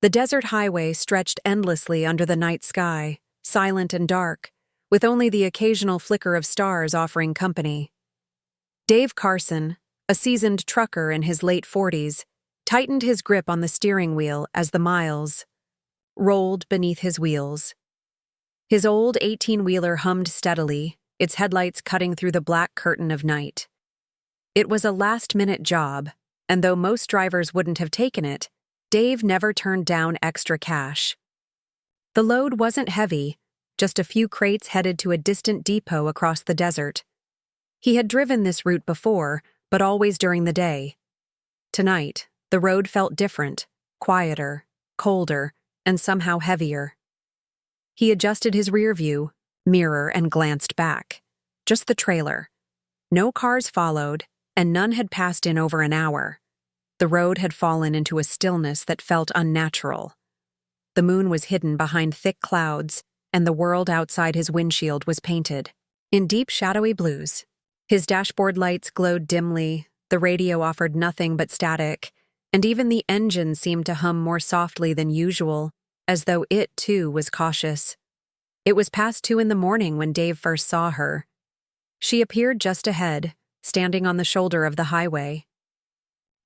The desert highway stretched endlessly under the night sky, silent and dark, with only the occasional flicker of stars offering company. Dave Carson, a seasoned trucker in his late 40s, tightened his grip on the steering wheel as the miles rolled beneath his wheels. His old 18-wheeler hummed steadily, its headlights cutting through the black curtain of night. It was a last-minute job, and though most drivers wouldn't have taken it, Dave never turned down extra cash. The load wasn't heavy, just a few crates headed to a distant depot across the desert. He had driven this route before, but always during the day. Tonight, the road felt different, quieter, colder, and somehow heavier. He adjusted his rearview mirror and glanced back. Just the trailer. No cars followed, and none had passed in over an hour. The road had fallen into a stillness that felt unnatural. The moon was hidden behind thick clouds, and the world outside his windshield was painted in deep shadowy blues. His dashboard lights glowed dimly, the radio offered nothing but static, and even the engine seemed to hum more softly than usual, as though it, too, was cautious. It was past 2 a.m. when Dave first saw her. She appeared just ahead, standing on the shoulder of the highway.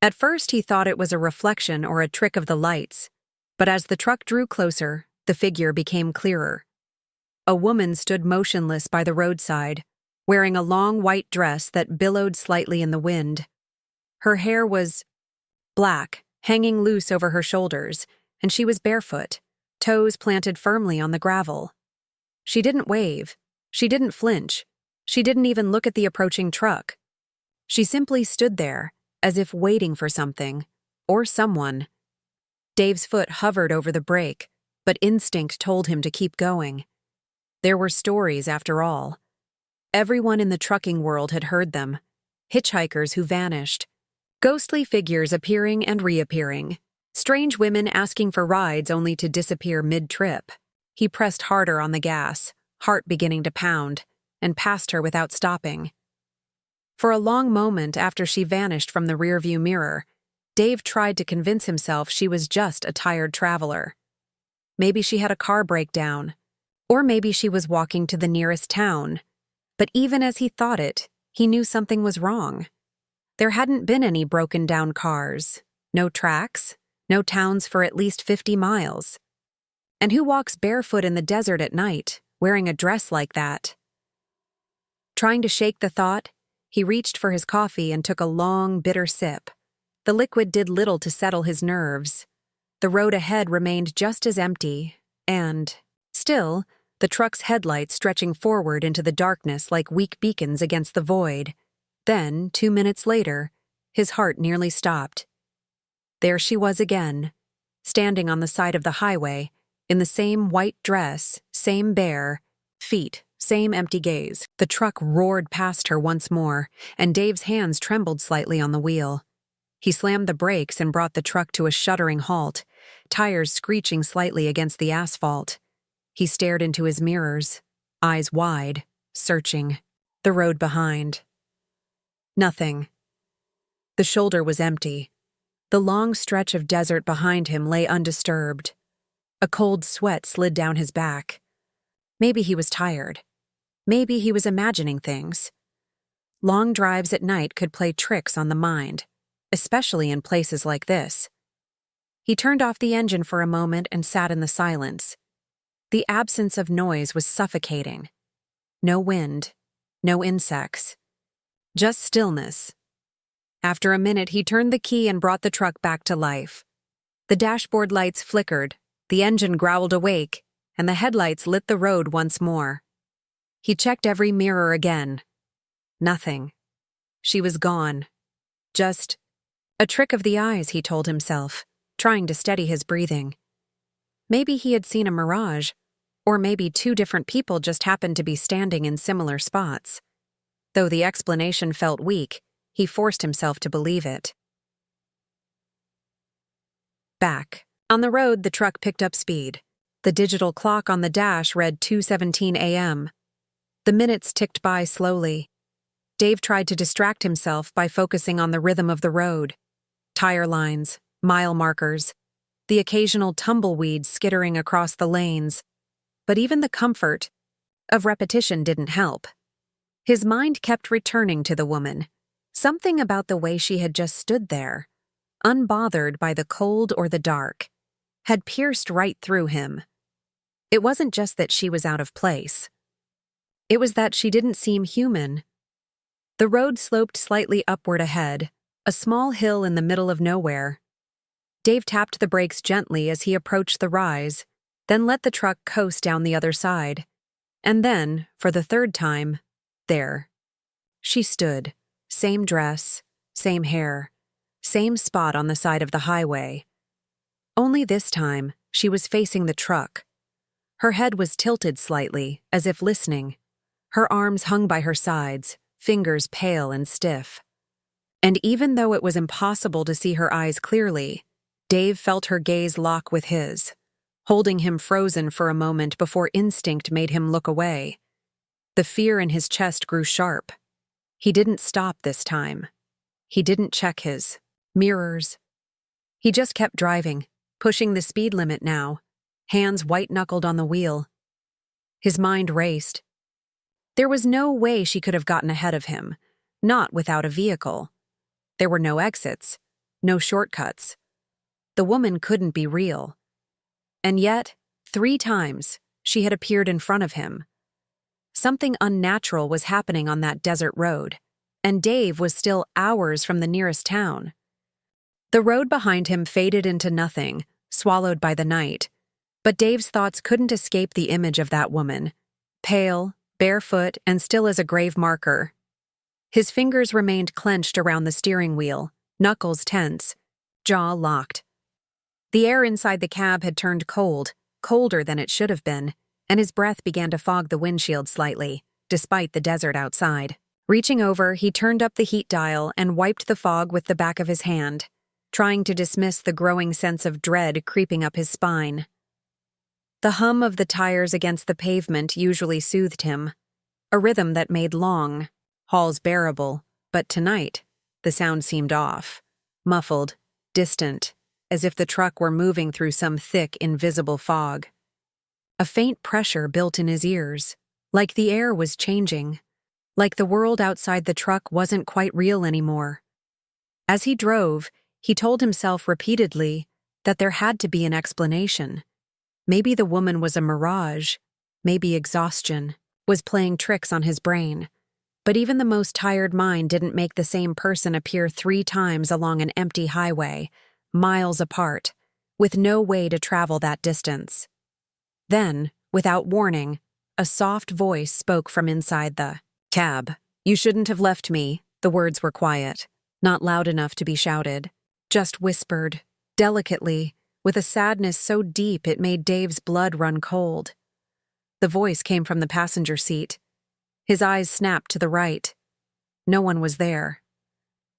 At first he thought it was a reflection or a trick of the lights, but as the truck drew closer, the figure became clearer. A woman stood motionless by the roadside, wearing a long white dress that billowed slightly in the wind. Her hair was black, hanging loose over her shoulders, and she was barefoot, toes planted firmly on the gravel. She didn't wave. She didn't flinch. She didn't even look at the approaching truck. She simply stood there, as if waiting for something, or someone. Dave's foot hovered over the brake, but instinct told him to keep going. There were stories, after all. Everyone in the trucking world had heard them. Hitchhikers who vanished, ghostly figures appearing and reappearing, strange women asking for rides only to disappear mid-trip. He pressed harder on the gas, heart beginning to pound, and passed her without stopping. For a long moment after she vanished from the rearview mirror, Dave tried to convince himself she was just a tired traveler. Maybe she had a car breakdown, or maybe she was walking to the nearest town. But even as he thought it, he knew something was wrong. There hadn't been any broken-down cars, no tracks, no towns for at least 50 miles. And who walks barefoot in the desert at night, wearing a dress like that? Trying to shake the thought, he reached for his coffee and took a long, bitter sip. The liquid did little to settle his nerves. The road ahead remained just as empty, and, still, the truck's headlights stretching forward into the darkness like weak beacons against the void. Then, 2 minutes later, his heart nearly stopped. There she was again, standing on the side of the highway, in the same white dress, same bare feet, same empty gaze. The truck roared past her once more, and Dave's hands trembled slightly on the wheel. He slammed the brakes and brought the truck to a shuddering halt, tires screeching slightly against the asphalt. He stared into his mirrors, eyes wide, searching. The road behind. Nothing. The shoulder was empty. The long stretch of desert behind him lay undisturbed. A cold sweat slid down his back. Maybe he was tired. Maybe he was imagining things. Long drives at night could play tricks on the mind, especially in places like this. He turned off the engine for a moment and sat in the silence. The absence of noise was suffocating. No wind, no insects, just stillness. After a minute, he turned the key and brought the truck back to life. The dashboard lights flickered, the engine growled awake, and the headlights lit the road once more. He checked every mirror again. Nothing. She was gone. Just a trick of the eyes, he told himself, trying to steady his breathing. Maybe he had seen a mirage, or maybe 2 different people just happened to be standing in similar spots. Though the explanation felt weak, he forced himself to believe it. Back. On the road, the truck picked up speed. The digital clock on the dash read 2:17 a.m. The minutes ticked by slowly. Dave tried to distract himself by focusing on the rhythm of the road. Tire lines, mile markers. the occasional tumbleweed skittering across the lanes, but even the comfort of repetition didn't help. His mind kept returning to the woman. Something about the way she had just stood there, unbothered by the cold or the dark, had pierced right through him. It wasn't just that she was out of place. It was that she didn't seem human. The road sloped slightly upward ahead, a small hill in the middle of nowhere. Dave tapped the brakes gently as he approached the rise, then let the truck coast down the other side. And then, for the third time, there. She stood, same dress, same hair, same spot on the side of the highway. Only this time, she was facing the truck. Her head was tilted slightly, as if listening. Her arms hung by her sides, fingers pale and stiff. And even though it was impossible to see her eyes clearly, Dave felt her gaze lock with his, holding him frozen for a moment before instinct made him look away. The fear in his chest grew sharp. He didn't stop this time. He didn't check his mirrors. He just kept driving, pushing the speed limit now, hands white-knuckled on the wheel. His mind raced. There was no way she could have gotten ahead of him, not without a vehicle. There were no exits, no shortcuts. The woman couldn't be real. And yet, 3 times, she had appeared in front of him. Something unnatural was happening on that desert road, and Dave was still hours from the nearest town. The road behind him faded into nothing, swallowed by the night, but Dave's thoughts couldn't escape the image of that woman, pale, barefoot, and still as a grave marker. His fingers remained clenched around the steering wheel, knuckles tense, jaw locked. The air inside the cab had turned cold, colder than it should have been, and his breath began to fog the windshield slightly, despite the desert outside. Reaching over, he turned up the heat dial and wiped the fog with the back of his hand, trying to dismiss the growing sense of dread creeping up his spine. The hum of the tires against the pavement usually soothed him, a rhythm that made long hauls bearable, but tonight, the sound seemed off, muffled, distant, as if the truck were moving through some thick, invisible fog. A faint pressure built in his ears, like the air was changing, like the world outside the truck wasn't quite real anymore. As he drove, he told himself repeatedly that there had to be an explanation. Maybe the woman was a mirage, maybe exhaustion was playing tricks on his brain. But even the most tired mind didn't make the same person appear 3 times along an empty highway, miles apart, with no way to travel that distance. Then, without warning, a soft voice spoke from inside the cab. "You shouldn't have left me." The words were quiet, not loud enough to be shouted, just whispered, delicately, with a sadness so deep it made Dave's blood run cold. The voice came from the passenger seat. His eyes snapped to the right. No one was there.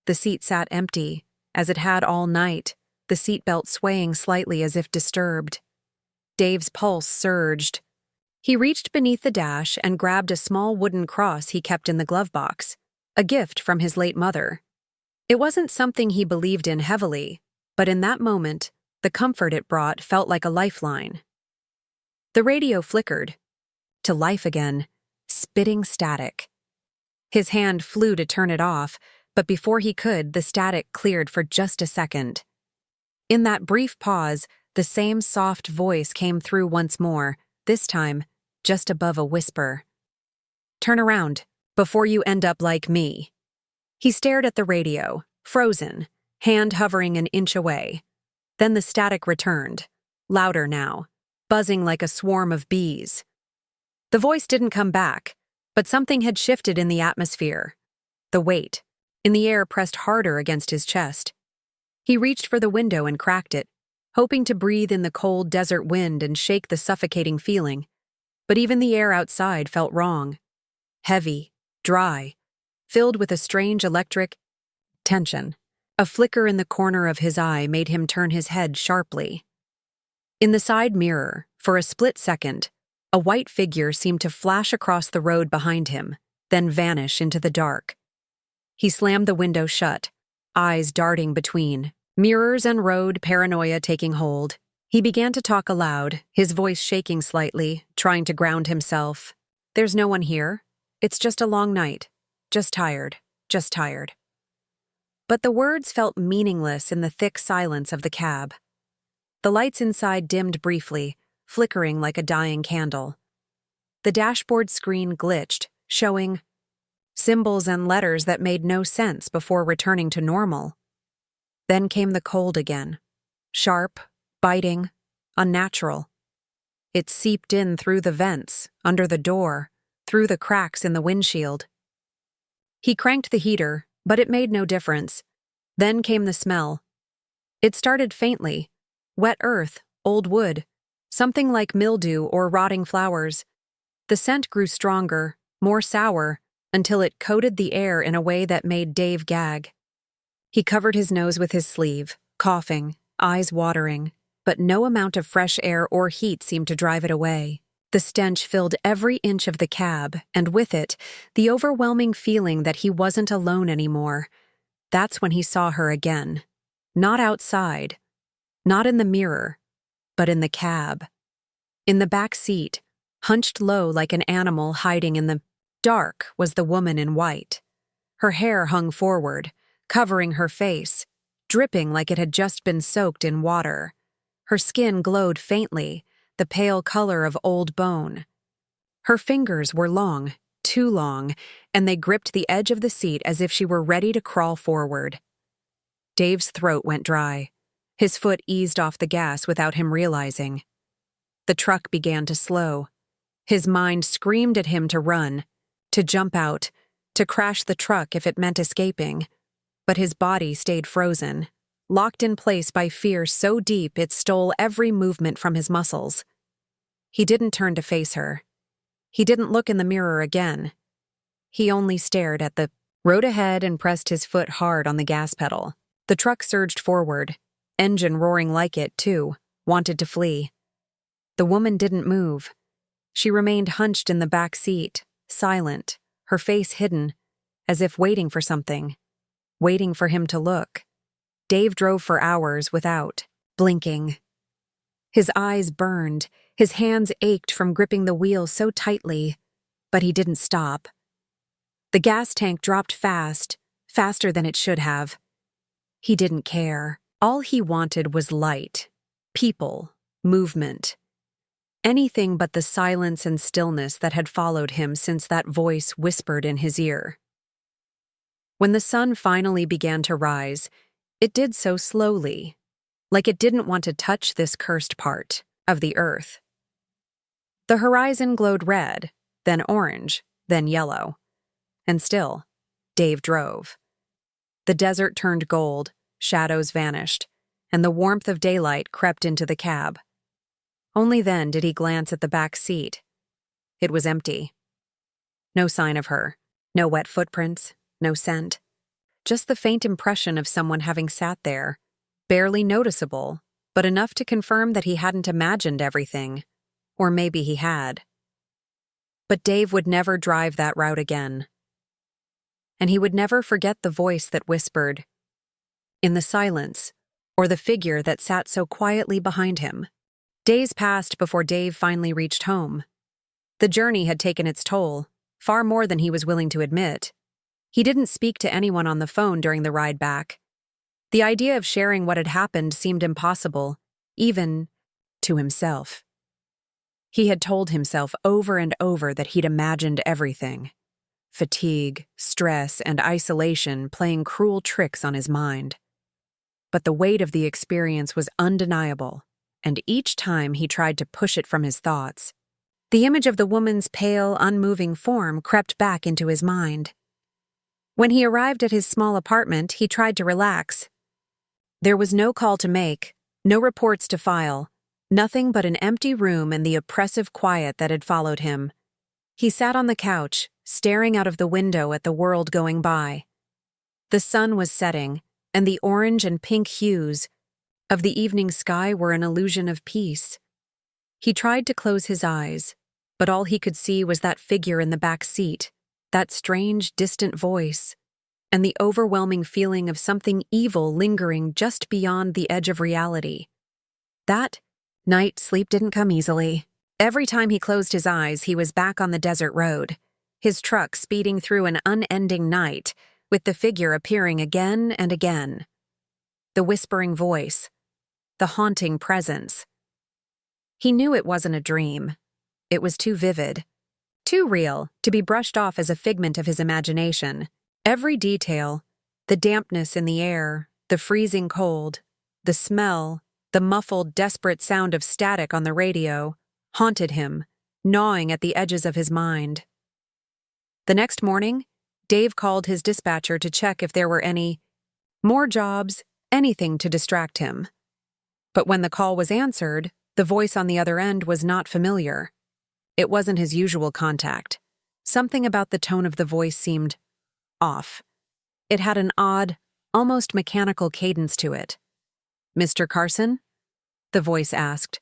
The seat sat empty, as it had all night, the seatbelt swaying slightly as if disturbed. Dave's pulse surged. He reached beneath the dash and grabbed a small wooden cross he kept in the glove box, a gift from his late mother. It wasn't something he believed in heavily, but in that moment, the comfort it brought felt like a lifeline. The radio flickered, to life again, spitting static. His hand flew to turn it off, but before he could, the static cleared for just a second. In that brief pause, the same soft voice came through once more, this time just above a whisper. "Turn around, before you end up like me." He stared at the radio, frozen, hand hovering an inch away. Then the static returned, louder now, buzzing like a swarm of bees. The voice didn't come back, but something had shifted in the atmosphere. The weight in the air pressed harder against his chest. He reached for the window and cracked it, hoping to breathe in the cold desert wind and shake the suffocating feeling. But even the air outside felt wrong. Heavy, dry, filled with a strange electric tension. A flicker in the corner of his eye made him turn his head sharply. In the side mirror, for a split second, a white figure seemed to flash across the road behind him, then vanish into the dark. He slammed the window shut, eyes darting between, mirrors and road paranoia taking hold. He began to talk aloud, his voice shaking slightly, trying to ground himself. "There's no one here. It's just a long night. Just tired. Just tired." But the words felt meaningless in the thick silence of the cab. The lights inside dimmed briefly, flickering like a dying candle. The dashboard screen glitched, showing symbols and letters that made no sense before returning to normal. Then came the cold again. Sharp, biting, unnatural. It seeped in through the vents, under the door, through the cracks in the windshield. He cranked the heater, but it made no difference. Then came the smell. It started faintly. Wet earth, old wood, something like mildew or rotting flowers. The scent grew stronger, more sour, until it coated the air in a way that made Dave gag. He covered his nose with his sleeve, coughing, eyes watering, but no amount of fresh air or heat seemed to drive it away. The stench filled every inch of the cab, and with it, the overwhelming feeling that he wasn't alone anymore. That's when he saw her again. Not outside, not in the mirror, but in the cab. In the back seat, hunched low like an animal hiding in the dark, was the woman in white. Her hair hung forward, covering her face, dripping like it had just been soaked in water. Her skin glowed faintly, the pale color of old bone. Her fingers were long, too long, and they gripped the edge of the seat as if she were ready to crawl forward. Dave's throat went dry. His foot eased off the gas without him realizing. The truck began to slow. His mind screamed at him to run, to jump out, to crash the truck if it meant escaping. But his body stayed frozen, locked in place by fear so deep it stole every movement from his muscles. He didn't turn to face her. He didn't look in the mirror again. He only stared at the road ahead and pressed his foot hard on the gas pedal. The truck surged forward, engine roaring like it, too, wanted to flee. The woman didn't move. She remained hunched in the back seat, silent, her face hidden, as if waiting for something, waiting for him to look. Dave drove for hours without blinking. His eyes burned, his hands ached from gripping the wheel so tightly, but he didn't stop. The gas tank dropped fast, faster than it should have. He didn't care. All he wanted was light, people, movement. Anything but the silence and stillness that had followed him since that voice whispered in his ear. When the sun finally began to rise, it did so slowly, like it didn't want to touch this cursed part of the earth. The horizon glowed red, then orange, then yellow. And still, Dave drove. The desert turned gold, shadows vanished, and the warmth of daylight crept into the cab. Only then did he glance at the back seat. It was empty. No sign of her, no wet footprints, no scent. Just the faint impression of someone having sat there, barely noticeable, but enough to confirm that he hadn't imagined everything. Or maybe he had. But Dave would never drive that route again. And he would never forget the voice that whispered, in the silence, or the figure that sat so quietly behind him. Days passed before Dave finally reached home. The journey had taken its toll, far more than he was willing to admit. He didn't speak to anyone on the phone during the ride back. The idea of sharing what had happened seemed impossible, even to himself. He had told himself over and over that he'd imagined everything. Fatigue, stress, and isolation playing cruel tricks on his mind. But the weight of the experience was undeniable, and each time he tried to push it from his thoughts, the image of the woman's pale, unmoving form crept back into his mind. When he arrived at his small apartment, he tried to relax. There was no call to make, no reports to file, nothing but an empty room and the oppressive quiet that had followed him. He sat on the couch, staring out of the window at the world going by. The sun was setting, and the orange and pink hues of the evening sky were an illusion of peace. He tried to close his eyes, but all he could see was that figure in the back seat, that strange, distant voice, and the overwhelming feeling of something evil lingering just beyond the edge of reality. That Night sleep didn't come easily. Every time he closed his eyes, he was back on the desert road, his truck speeding through an unending night, with the figure appearing again and again. The whispering voice, the haunting presence. He knew it wasn't a dream. It was too vivid, too real to be brushed off as a figment of his imagination. Every detail, the dampness in the air, the freezing cold, the smell, the muffled, desperate sound of static on the radio, haunted him, gnawing at the edges of his mind. The next morning, Dave called his dispatcher to check if there were any more jobs, anything to distract him. But when the call was answered, the voice on the other end was not familiar. It wasn't his usual contact. Something about the tone of the voice seemed off. It had an odd, almost mechanical cadence to it. "Mr. Carson?" the voice asked,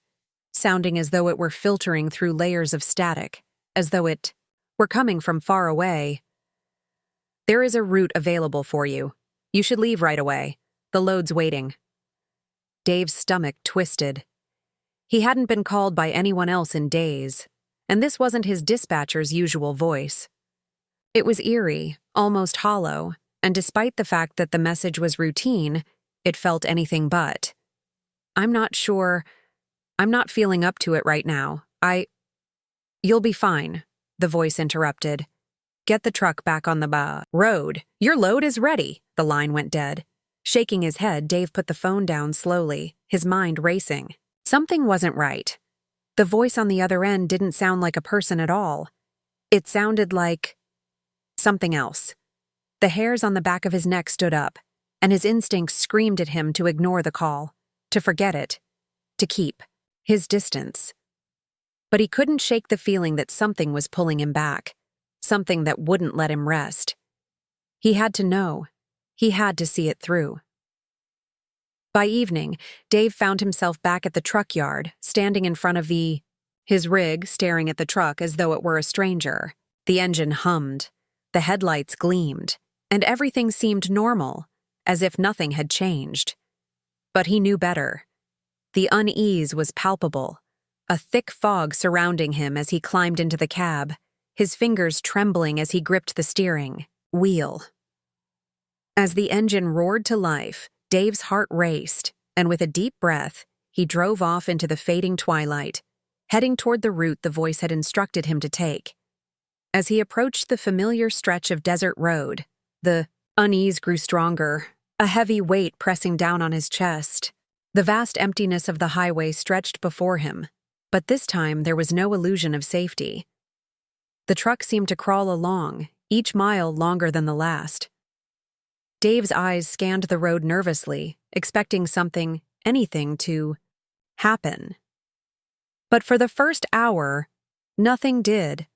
sounding as though it were filtering through layers of static, as though it were coming from far away. "There is a route available for you. You should leave right away. The load's waiting." Dave's stomach twisted. He hadn't been called by anyone else in days, and this wasn't his dispatcher's usual voice. It was eerie, almost hollow, and despite the fact that the message was routine, it felt anything but. "I'm not sure. I'm not feeling up to it right now. You'll be fine," the voice interrupted. "Get the truck back on the road. Your load is ready." The line went dead. Shaking his head, Dave put the phone down slowly, his mind racing. Something wasn't right. The voice on the other end didn't sound like a person at all. It sounded like something else. The hairs on the back of his neck stood up, and his instincts screamed at him to ignore the call, to forget it, to keep his distance. But he couldn't shake the feeling that something was pulling him back, something that wouldn't let him rest. He had to know. He had to see it through. By evening, Dave found himself back at the truck yard, standing in front of his rig, staring at the truck as though it were a stranger. The engine hummed, the headlights gleamed, and everything seemed normal, as if nothing had changed. But he knew better. The unease was palpable, a thick fog surrounding him as he climbed into the cab, his fingers trembling as he gripped the steering wheel. As the engine roared to life, Dave's heart raced, and with a deep breath, he drove off into the fading twilight, heading toward the route the voice had instructed him to take. As he approached the familiar stretch of desert road, the unease grew stronger, a heavy weight pressing down on his chest. The vast emptiness of the highway stretched before him, but this time there was no illusion of safety. The truck seemed to crawl along, each mile longer than the last. Dave's eyes scanned the road nervously, expecting something, anything, to happen. But for the first hour, nothing did.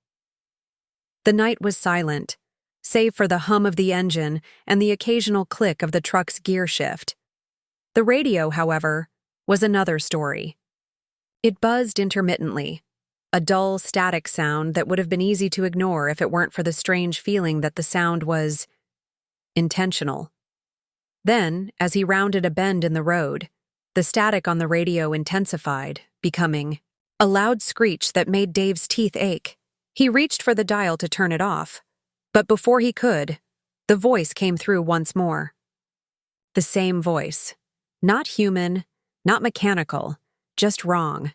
The night was silent, save for the hum of the engine and the occasional click of the truck's gear shift. The radio, however, was another story. It buzzed intermittently, a dull, static sound that would have been easy to ignore if it weren't for the strange feeling that the sound was intentional. Then, as he rounded a bend in the road, the static on the radio intensified, becoming a loud screech that made Dave's teeth ache. He reached for the dial to turn it off, but before he could, the voice came through once more. The same voice. Not human, not mechanical, just wrong.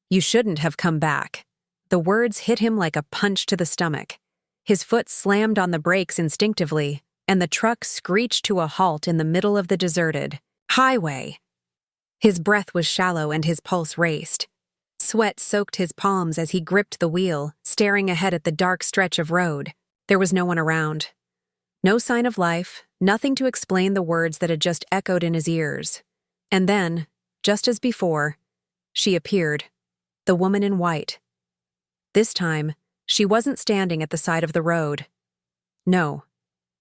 "You shouldn't have come back." The words hit him like a punch to the stomach. His foot slammed on the brakes instinctively, and the truck screeched to a halt in the middle of the deserted highway. His breath was shallow and his pulse raced. Sweat soaked his palms as he gripped the wheel, staring ahead at the dark stretch of road. There was no one around. No sign of life, nothing to explain the words that had just echoed in his ears. And then, just as before, she appeared, the woman in white. This time, she wasn't standing at the side of the road. No,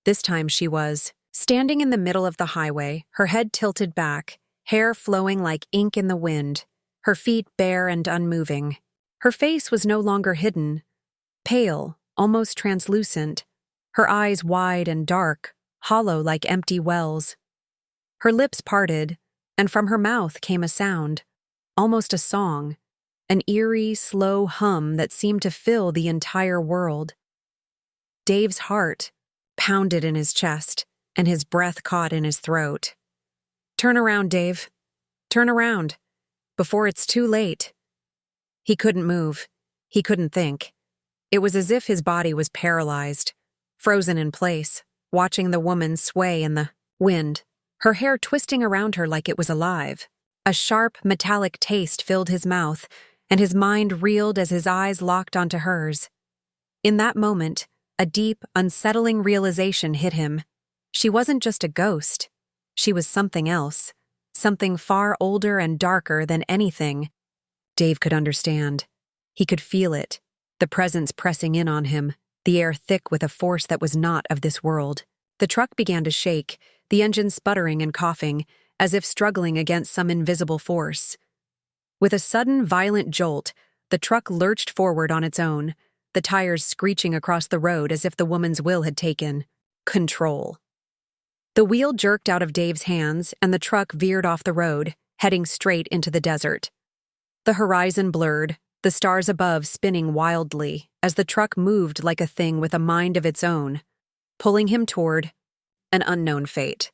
this time she was standing in the middle of the highway, her head tilted back, hair flowing like ink in the wind, her feet bare and unmoving. Her face was no longer hidden, pale, almost translucent, her eyes wide and dark, hollow like empty wells. Her lips parted, and from her mouth came a sound, almost a song, an eerie, slow hum that seemed to fill the entire world. Dave's heart pounded in his chest, and his breath caught in his throat. "Turn around, Dave. Turn around, before it's too late." He couldn't move. He couldn't think. It was as if his body was paralyzed, frozen in place, watching the woman sway in the wind, her hair twisting around her like it was alive. A sharp, metallic taste filled his mouth, and his mind reeled as his eyes locked onto hers. In that moment, a deep, unsettling realization hit him. She wasn't just a ghost. She was something else, something far older and darker than anything. Dave could understand. He could feel it, the presence pressing in on him, the air thick with a force that was not of this world. The truck began to shake, the engine sputtering and coughing, as if struggling against some invisible force. With a sudden, violent jolt, the truck lurched forward on its own, the tires screeching across the road as if the woman's will had taken control. The wheel jerked out of Dave's hands, and the truck veered off the road, heading straight into the desert. The horizon blurred, the stars above spinning wildly as the truck moved like a thing with a mind of its own, pulling him toward an unknown fate.